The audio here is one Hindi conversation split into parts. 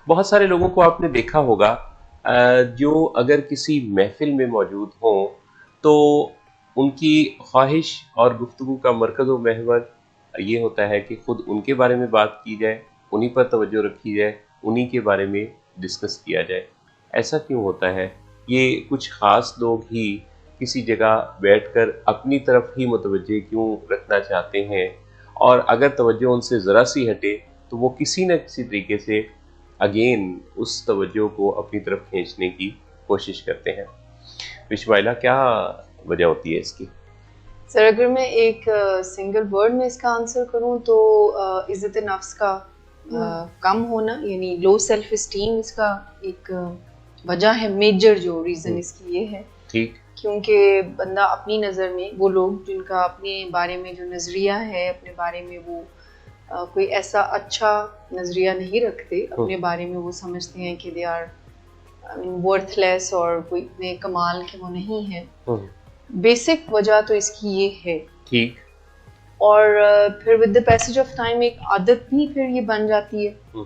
बहुत सारे लोगों को आपने देखा होगा जो अगर किसी महफिल में मौजूद हों तो उनकी ख्वाहिश और गुफ्तगू का मरकज़ व महवर ये होता है कि खुद उनके बारे में बात की जाए, उन्हीं पर तवज्जो रखी जाए, उन्हीं के बारे में डिस्कस किया जाए। ऐसा क्यों होता है? ये कुछ ख़ास लोग ही किसी जगह बैठकर अपनी तरफ ही मुतवज्जे क्यों रखना चाहते हैं? और अगर तवज्जो उनसे ज़रा सी हटे तो वो किसी न किसी तरीके से अगेन उस तवज्जो को अपनी तरफ खींचने की कोशिश करते हैं। विशमाइला, क्या वजह होती है इसकी? सर अगर मैं एक सिंगल वर्ड में इसका आंसर करूं तो इज़्ज़त नफ्स का कम होना, यानी लो सेल्फ इस्टीम इसका एक वजह है। मेजर जो रीज़न इसकी ये है ठीक, क्योंकि बंदा अपनी नज़र में, वो लोग जिनका अपने बारे में जो नज़रिया है, अपने बारे में वो कोई ऐसा अच्छा नज़रिया नहीं रखते, अपने बारे में वो समझते हैं कि दे आर वर्थलेस और कोई इतने कमाल के वो नहीं है। बेसिक वजह तो इसकी ये है। ठीक। और फिर with the passage of time एक आदत भी फिर ये बन जाती है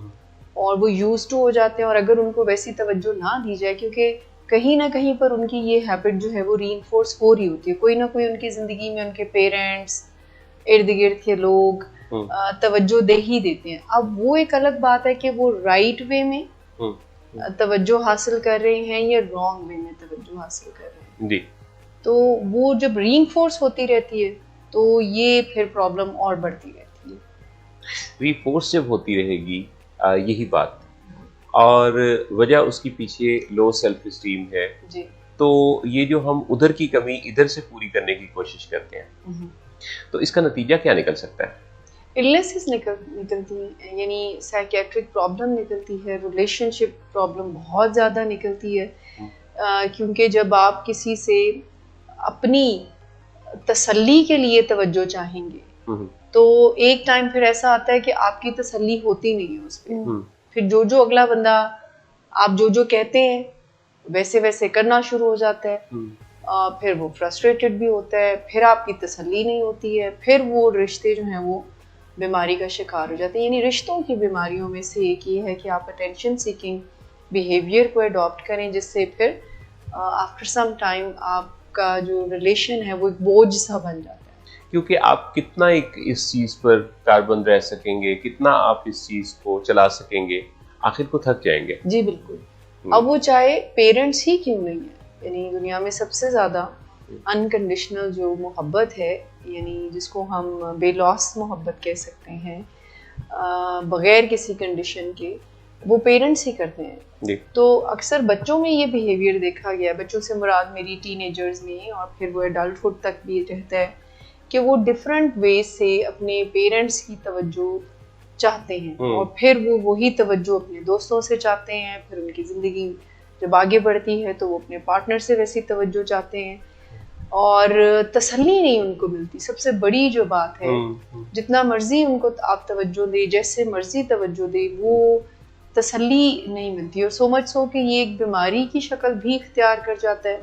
और वो यूज टू हो जाते हैं। और अगर उनको वैसी तवज्जो ना दी जाए, क्योंकि कहीं ना कहीं पर उनकी ये हैबिट जो है वो रीइंफोर्स हो रही होती है, कोई ना कोई उनकी ज़िंदगी में उनके पेरेंट्स, इर्द गिर्द के लोग तवज्जो दे ही देते हैं। अब वो एक अलग बात है कि वो राइट वे में तवज्जो हासिल कर रहे हैं या रॉन्ग वे में तवज्जो हासिल कर रहे हैं जी। तो वो जब रीइंफोर्स होती रहती है तो ये फिर प्रॉब्लम और बढ़ती रहती है। रीफोर्स जब होती रहेगी यही बात, और वजह उसकी पीछे लो सेल्फ इस्टीम है जी। तो ये जो हम उधर की कमी इधर से पूरी करने की कोशिश करते हैं, तो इसका नतीजा क्या निकल सकता है? इलनेसेस निकलती हैं, यानी साइकियाट्रिक प्रॉब्लम निकलती है, रिलेशनशिप प्रॉब्लम बहुत ज़्यादा निकलती है। क्योंकि जब आप किसी से अपनी तसल्ली के लिए तवज्जो चाहेंगे तो एक टाइम फिर ऐसा आता है कि आपकी तसल्ली होती नहीं है उस पर। फिर जो अगला बंदा आप जो कहते हैं वैसे वैसे करना शुरू हो जाता है। फिर वो फ्रस्ट्रेटेड भी होता है, फिर आपकी तसल्ली नहीं होती है, फिर वो रिश्ते जो हैं वो बीमारी का शिकार हो जाते हैं। यानी रिश्तों की बीमारियों में से एक ये है कि आप अटेंशन सीकिंग बिहेवियर को अडॉप्ट करें, जिससे फिर आफ्टर सम टाइम आपका जो रिलेशन है वो एक बोझ सा बन जाता है। क्योंकि आप कितना इस चीज़ पर कारबंद रह सकेंगे, कितना आप इस चीज़ को चला सकेंगे, आखिर को थक जाएंगे। जी बिल्कुल। अब वो चाहे पेरेंट्स ही क्यों नहीं है, यानी दुनिया में सबसे ज़्यादा अनकंडीशनल जो मोहब्बत है, यानी जिसको हम बेलौस मोहब्बत कह सकते हैं, बग़ैर किसी कंडीशन के, वो पेरेंट्स ही करते हैं। तो अक्सर बच्चों में ये बिहेवियर देखा गया है, बच्चों से मुराद मेरी टीनेजर्स में और फिर वो एडल्टहुड तक भी रहता है कि वो डिफरेंट वे से अपने पेरेंट्स की तवज्जो चाहते हैं और फिर वो वही तवज्जो अपने दोस्तों से चाहते हैं। फिर उनकी ज़िंदगी जब आगे बढ़ती है तो वो अपने पार्टनर से वैसी तवज्जो चाहते हैं और तसल्ली नहीं उनको मिलती। सबसे बड़ी जो बात है, जितना मर्जी उनको आप तवज्जो दे, जैसे मर्जी तवज्जो दे, वो तसल्ली नहीं मिलती। और सो मच सो कि ये एक बीमारी की शक्ल भी इख्तियार कर जाता है,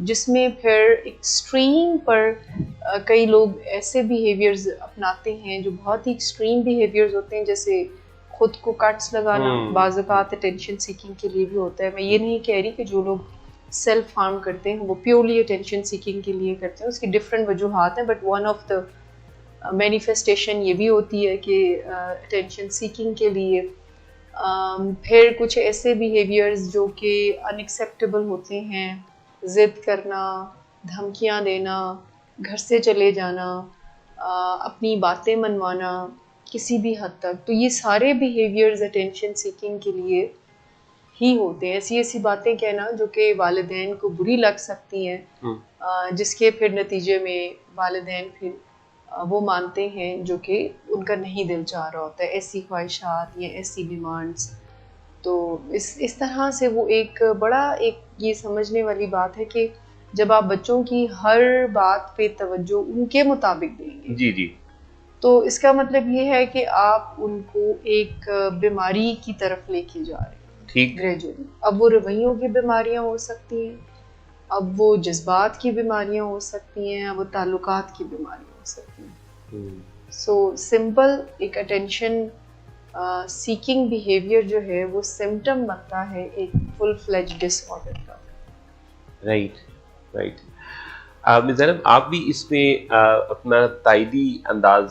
जिसमें फिर एक्सट्रीम पर कई लोग ऐसे बिहेवियर्स अपनाते हैं जो बहुत ही एक्सट्रीम बिहेवियर्स होते हैं, जैसे खुद को कट्स लगाना, बाज़ औक़ात अटेंशन सीकिंग के लिए भी होता है। मैं ये नहीं कह रही कि जो लोग सेल्फ हार्म करते हैं वो प्योरली अटेंशन सीकिंग के लिए करते हैं, उसकी डिफरेंट वजूहात हैं, but one of the manifestation ये भी होती है कि अटेंशन सीकिंग के लिए फिर कुछ ऐसे बिहेवियर्स जो कि अनएक्सेप्टेबल होते हैं, ज़िद करना, धमकियां देना, घर से चले जाना, अपनी बातें मनवाना किसी भी हद तक, तो ये सारे बिहेवियर्स अटेंशन सीकिंग के लिए ही होते हैं। ऐसी ऐसी बातें कहना जो कि वालिदैन को बुरी लग सकती हैं, जिसके फिर नतीजे में वालिदैन फिर वो मानते हैं जो कि उनका नहीं दिल चाह रहा होता है, ऐसी ख्वाहिशात या ऐसी डिमांड्स। तो इस तरह से वो एक बड़ा एक ये समझने वाली बात है कि जब आप बच्चों की हर बात पे तवज्जो उनके मुताबिक देंगे, जी जी, तो इसका मतलब ये है कि आप उनको एक बीमारी की तरफ लेके जा रहे हैं, ठीक, ग्रेजुअली। अब वो रवैयों की बीमारियां हो सकती हैं, अब वो जज्बात की बीमारियां हो सकती हैं, अब वो ताल्लुकात की बीमारियां हो सकती हैं। सो सिंपल एक अटेंशन सीकिंग बिहेवियर जो है वो सिम्टम बनता है एक फुल फ्लेज डिसऑर्डर का। Right, right. मिस ज़ैनब, आप भी इसमें अपना तायदी अंदाज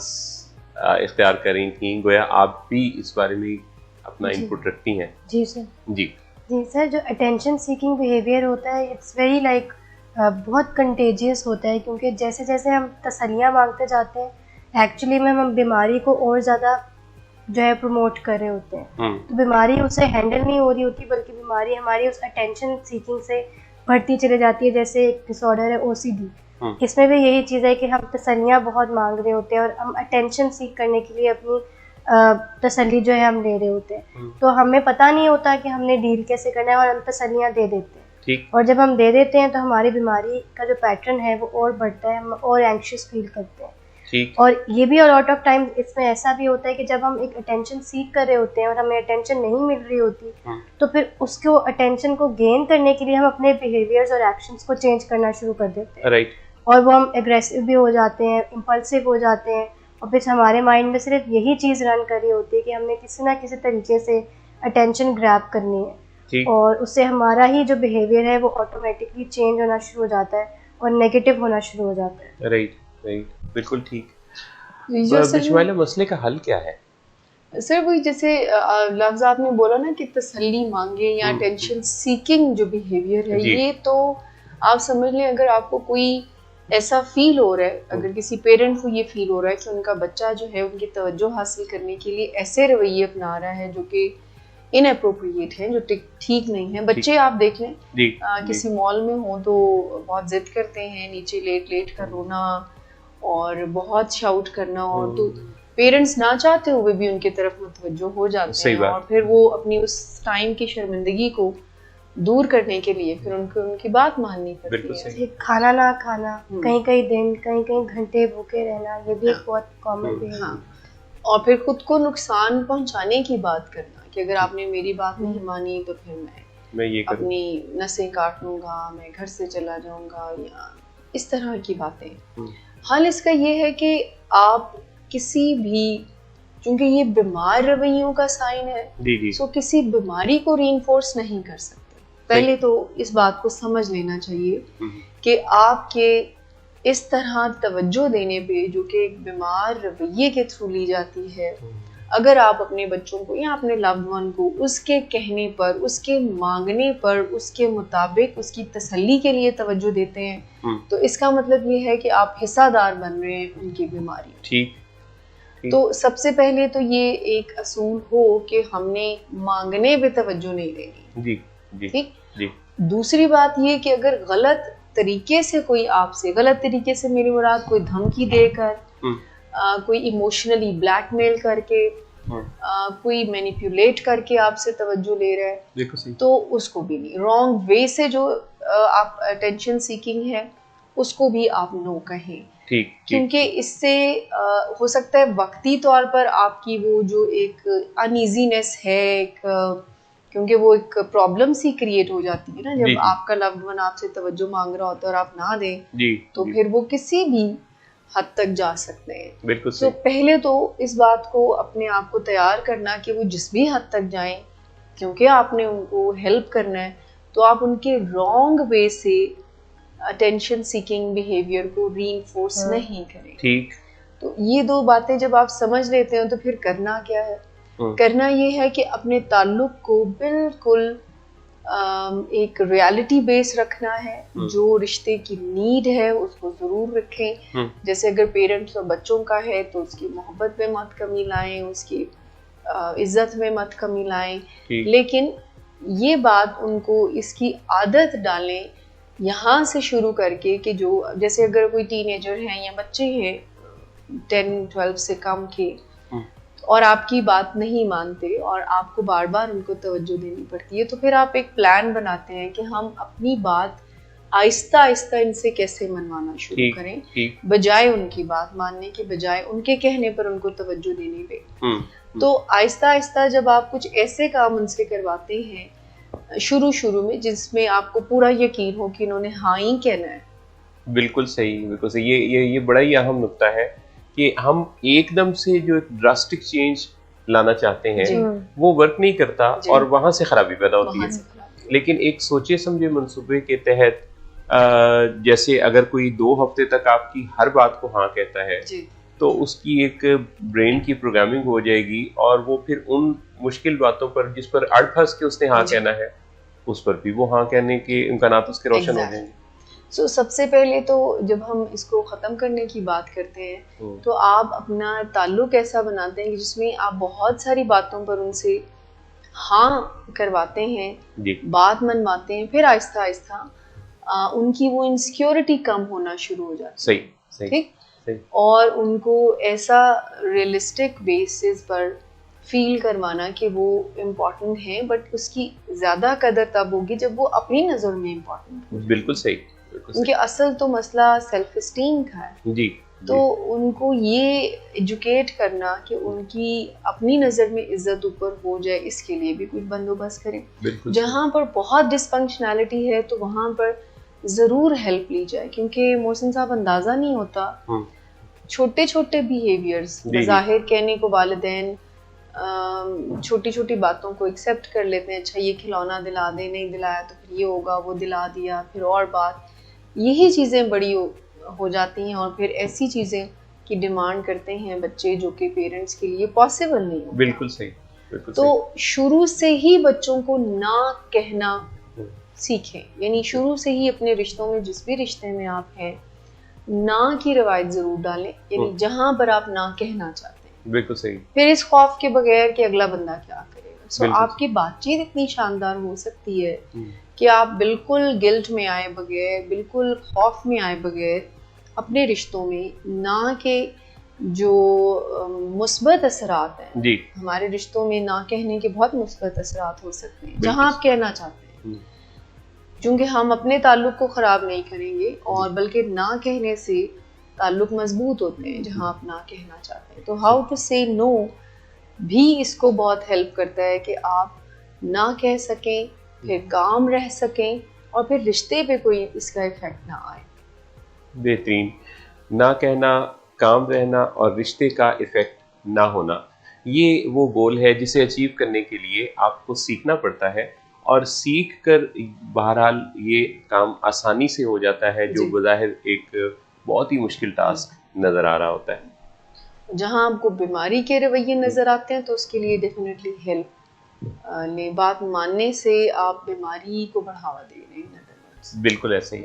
इख्तियार कर रही थी, गोया आप भी इस बारे में अपना जी इनपुट रखती हैं। जी सर। जी। जी सर, जो अटेंशन सीकिंग बिहेवियर होता है इट्स वेरी लाइक बहुत कंटेजियस होता है, क्योंकि जैसे जैसे हम तसल्लियाँ मांगते जाते हैं एक्चुअली में हम बीमारी को और ज़्यादा जो है प्रमोट कर रहे होते हैं। तो बीमारी उससे हैंडल नहीं हो रही होती, बल्कि बीमारी हमारी उस अटेंशन सीकिंग से बढ़ती चली जाती है। जैसे एक डिसऑर्डर है OCD, इसमें भी यही चीज़ है कि हम तसल्लियाँ बहुत मांग रहे होते हैं और हम अटेंशन सीख करने के लिए अपनी तसल्ली जो है हम ले रहे होते हैं। तो हमें पता नहीं होता कि हमने डील कैसे करना है और हम तसल्लियाँ दे देते हैं। ठीक। और जब हम दे देते हैं तो हमारी बीमारी का जो पैटर्न है वो और बढ़ता है, हम और एंग्शियस फील करते हैं। ठीक। और ये भी और लॉट ऑफ टाइम इसमें ऐसा भी होता है कि जब हम एक अटेंशन सीख कर रहे होते हैं और हमें अटेंशन नहीं मिल रही होती, तो फिर उसको अटेंशन को गेन करने के लिए हम अपने बिहेवियर्स और एक्शंस को चेंज करना शुरू कर देते हैं। राइट। और वो हम एग्रेसिव भी हो जाते हैं, इम्पल्सिव हो जाते हैं, और फिर हमारे माइंड में सिर्फ यही चीज़ रन कर रही होती है कि हमने किसी ना किसी तरीके से अटेंशन ग्रैब करनी है। ठीक। और उससे हमारा ही जो बिहेवियर है वो ऑटोमेटिकली चेंज होना शुरू हो जाता है और नेगेटिव होना शुरू हो जाता है। राइट, राइट, बिल्कुल ठीक। सर बिस्मिल्लाह, मसले का हल क्या है? सर वही जैसे लफ्ज़ आपने बोला ना कि तसल्ली मांगे या अटेंशन सीकिंग जो बिहेवियर है, ये तो आप समझ लें अगर आपको कोई ऐसा फील हो रहा है, अगर किसी पेरेंट को ये फील हो रहा है कि उनका बच्चा जो है उनकी तवज्जो हासिल करने के लिए ऐसे रवैये अपना रहा है जो कि इनअप्रोप्रिएट है, जो ठीक नहीं है। बच्चे आप देख लें किसी मॉल में हो तो बहुत जिद करते हैं, नीचे लेट लेट कर रोना और बहुत शाउट करना, और तो पेरेंट्स ना चाहते हुए भी उनकी तरफ मुतवज्जो हो जाते हैं और फिर वो अपनी उस टाइम की शर्मिंदगी को दूर करने के लिए फिर उनकी बात माननी पड़ती है। खाना ना खाना, कहीं कहीं दिन कहीं कहीं घंटे भूखे रहना, ये भी एक बहुत कॉमन है। और फिर खुद को नुकसान पहुंचाने की बात करना कि अगर आपने मेरी बात नहीं मानी तो फिर मैं ये अपनी नसें काट लूंगा, मैं घर से चला जाऊंगा, या इस तरह की बातें। हाल इसका ये है कि आप किसी भी, क्योंकि ये बीमार रवैयों का साइन है, सो किसी बीमारी को रीइंफोर्स नहीं कर सकते। पहले तो इस बात को समझ लेना चाहिए कि आपके इस तरह तवज्जो देने पे, जो कि एक बीमार रवैये के थ्रू ली जाती है, अगर आप अपने बच्चों को या अपने लव्ड वन को उसके कहने पर, उसके मांगने पर, उसके मुताबिक उसकी तसल्ली के लिए तवज्जो देते हैं, तो इसका मतलब ये है कि आप हिस्सादार बन रहे हैं उनकी बीमारी। ठीक। तो सबसे पहले तो ये एक असूल हो कि हमने मांगने पे तवज्जो नहीं देनी। जी। ठीक। दूसरी बात ये कि अगर गलत तरीके से कोई आपसे, गलत तरीके से मेरी मुराद कोई धमकी देकर, कोई इमोशनली ब्लैकमेल करके, कोई मैनिपुलेट करके आपसे तवज्जो ले रहा है, तो उसको भी नहीं। रॉन्ग वे से जो आप अटेंशन सीकिंग है उसको भी आप नो कहें। ठीक। क्योंकि इससे हो सकता है वक्ती तौर पर आपकी वो जो एक अनईजीनेस है, क्योंकि वो एक प्रॉब्लम सी क्रिएट हो जाती है ना, जब आपका लव्ड वन आपसे तवज्जो मांग रहा होता है और आप ना दें, तो फिर वो किसी भी हद तक जा सकते हैं। बिल्कुल। तो पहले तो इस बात को अपने आप को तैयार करना कि वो जिस भी हद तक जाएं, क्योंकि आपने उनको हेल्प करना है, तो आप उनके रॉन्ग वे से अटेंशन सीकिंग बिहेवियर को रीइंफोर्स नहीं करें। ठीक। तो ये दो बातें जब आप समझ लेते हो तो फिर करना क्या है? करना ये है कि अपने ताल्लुक को बिल्कुल एक रियलिटी बेस रखना है। जो रिश्ते की नीड है उसको जरूर रखें। जैसे अगर पेरेंट्स और बच्चों का है तो उसकी मोहब्बत में मत कमी लाएं, उसकी इज्जत में मत कमी लाएं, लेकिन ये बात उनको इसकी आदत डालें यहाँ से शुरू करके कि जो, जैसे अगर कोई टीनेजर हैं या बच्चे हैं 10-12 से कम के और आपकी बात नहीं मानते और आपको बार बार उनको तवज्जो देनी पड़ती है, तो फिर आप एक प्लान बनाते हैं कि हम अपनी बात आहिस्ता आहिस्ता इनसे कैसे मनवाना शुरू करें, बजाय उनकी बात मानने के, बजाय उनके कहने पर उनको तवज्जो देने पे। तो आहिस्ता आहिस्ता जब आप कुछ ऐसे काम उनसे करवाते हैं शुरू में जिसमें आपको पूरा यकीन हो कि इन्होंने हाँ ही कहना है। बिल्कुल सही, बिल्कुल सही। ये बड़ा ही अहम नुक्ता है कि हम एकदम से जो एक ड्रास्टिक चेंज लाना चाहते हैं जी। वो वर्क नहीं करता जी। और वहां से खराबी पैदा होती वहाँ है। से खराबी। लेकिन एक सोचे समझे मंसूबे के तहत जैसे अगर कोई 2 हफ्ते तक आपकी हर बात को हाँ कहता है जी तो उसकी एक ब्रेन की प्रोग्रामिंग हो जाएगी और वो फिर उन मुश्किल बातों पर जिस पर अड़ फंस के उसने हाँ जी। कहना है उस पर भी वो हाँ कहने के इम्कानात उसके रोशन हो Exactly. जाएंगे। सो सबसे पहले तो जब हम इसको ख़त्म करने की बात करते हैं तो आप अपना ताल्लुक ऐसा बनाते हैं कि जिसमें आप बहुत सारी बातों पर उनसे हाँ करवाते हैं, जी बात मनवाते हैं, फिर आहिस्ता आहिस्ता उनकी वो इनसिक्योरिटी कम होना शुरू हो जाती सही है। सही ठीक, सही और उनको ऐसा रियलिस्टिक बेसिस पर फील करवाना कि वो इम्पोर्टेंट है, बट उसकी ज़्यादा कदर तब होगी जब वो अपनी नज़र में इम्पोर्टेंट हो। बिल्कुल सही बिल्कुल उनके सही। असल तो मसला सेल्फ इस्टीम का है। जी तो उनको ये एजुकेट करना कि उनकी अपनी नज़र में इज्जत ऊपर हो जाए, इसके लिए भी कुछ बंदोबस्त करें। बिल्कुल जहाँ पर बहुत डिसफंक्शनैलिटी है तो वहाँ पर ज़रूर हेल्प ली जाए, क्योंकि मोहसिन साहब अंदाज़ा नहीं होता छोटे छोटे बिहेवियर्स जी। ज़ाहिर कहने को वालिदैन छोटी छोटी बातों को एक्सेप्ट कर लेते हैं। अच्छा ये खिलौना दिला दे, नहीं दिलाया तो फिर ये होगा, वो दिला दिया फिर और बात, यही चीज़ें बड़ी हो जाती हैं और फिर ऐसी चीज़ें की डिमांड करते हैं बच्चे जो कि पेरेंट्स के लिए पॉसिबल नहीं होता। बिल्कुल सही बिल्कुल तो सही। शुरू से ही बच्चों को ना कहना सीखें, यानी शुरू से ही अपने रिश्तों में, जिस भी रिश्ते में आप हैं, ना की रवायत ज़रूर डालें, यानी जहाँ पर आप ना कहना चाहते हैं। बिल्कुल सही। फिर इस खौफ के बगैर कि अगला बंदा क्या करेगा। सो बिल्कुल आपकी बातचीत इतनी शानदार हो सकती है कि आप बिल्कुल गिल्ट में आए बगैर, बिल्कुल खौफ में आए बगैर अपने रिश्तों में ना के जो मुस्बत असरात हैं जी हमारे रिश्तों में, ना कहने के बहुत मुस्बत असरात हो सकते हैं बिल्कुल। जहाँ आप कहना चाहते हैं, क्योंकि हम अपने ताल्लुक को ख़राब नहीं करेंगे और बल्कि ना कहने से ताल्लुक मजबूत होते हैं जहाँ आप ना कहना चाहते हैं। तो हाउ टू से नो भी इसको बहुत हेल्प करता है कि आप ना कह सकें, फिर काम रह सकें और फिर रिश्ते पे कोई इसका इफेक्ट ना आए। बेहतरीन। ना कहना, काम रहना और रिश्ते का इफेक्ट ना होना, ये वो गोल है जिसे अचीव करने के लिए आपको सीखना पड़ता है और सीख कर बहरहाल ये काम आसानी से हो जाता है जो जी। बज़ाहिर एक बहुत ही मुश्किल टास्क नज़र आ रहा होता है। जहाँ आपको बीमारी के रवैये नज़र आते हैं तो उसके लिए डेफिनेटली हेल्प लें। बात मानने से आप बीमारी को बढ़ावा दे रहे हैं। बिल्कुल ऐसे ही।